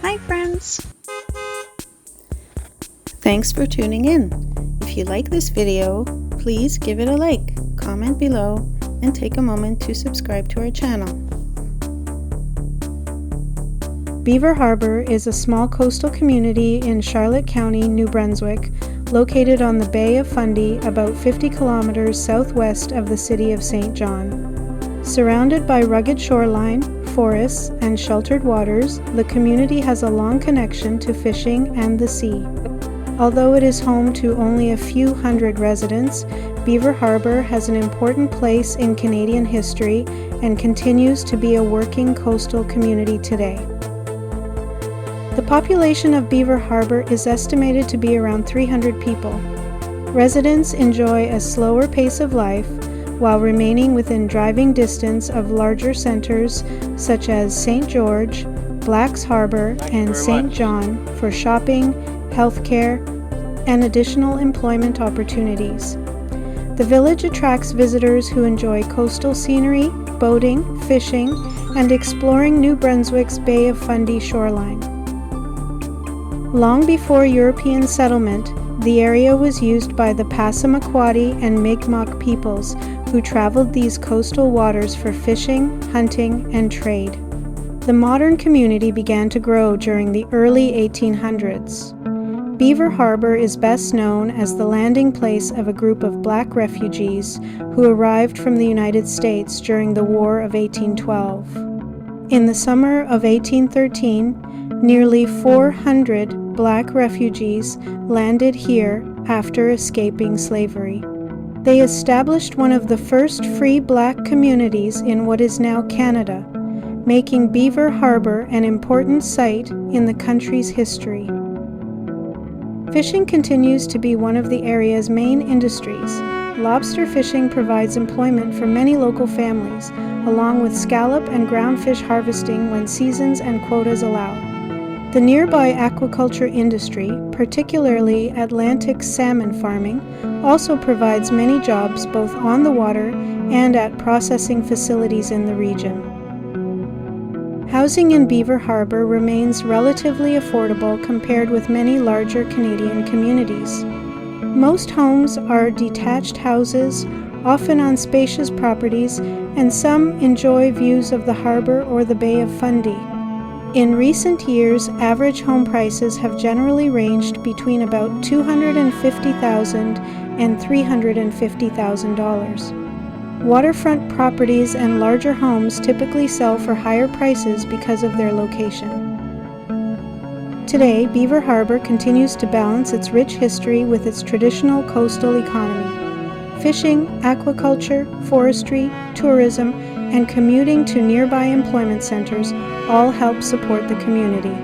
Hi friends! Thanks for tuning in. If you like this video, please give it a like, comment below, and take a moment to subscribe to our channel. Beaver Harbour is a small coastal community in Charlotte County, New Brunswick, located on the Bay of Fundy about 50 kilometers southwest of the city of St. John. Surrounded by rugged shoreline, forests, and sheltered waters, the community has a long connection to fishing and the sea. Although it is home to only a few hundred residents, Beaver Harbour has an important place in Canadian history and continues to be a working coastal community today. The population of Beaver Harbour is estimated to be around 300 people. Residents enjoy a slower pace of life while remaining within driving distance of larger centres such as St. George, Black's Harbour, and St. John for shopping, healthcare, and additional employment opportunities. The village attracts visitors who enjoy coastal scenery, boating, fishing, and exploring New Brunswick's Bay of Fundy shoreline. Long before European settlement, the area was used by the Passamaquoddy and Mi'kmaq peoples who traveled these coastal waters for fishing, hunting, and trade. The modern community began to grow during the early 1800s. Beaver Harbour is best known as the landing place of a group of black refugees who arrived from the United States during the War of 1812. In the summer of 1813, nearly 400 black refugees landed here after escaping slavery. They established one of the first free black communities in what is now Canada, making Beaver Harbour an important site in the country's history. Fishing continues to be one of the area's main industries. Lobster fishing provides employment for many local families, along with scallop and ground fish harvesting when seasons and quotas allow. The nearby aquaculture industry, particularly Atlantic salmon farming, also provides many jobs both on the water and at processing facilities in the region. Housing in Beaver Harbour remains relatively affordable compared with many larger Canadian communities. Most homes are detached houses, often on spacious properties, and some enjoy views of the harbour or the Bay of Fundy. In recent years, average home prices have generally ranged between about $250,000 and $350,000. Waterfront properties and larger homes typically sell for higher prices because of their location. Today, Beaver Harbour continues to balance its rich history with its traditional coastal economy. Fishing, aquaculture, forestry, tourism, and commuting to nearby employment centres all help support the community.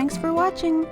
Thanks for watching!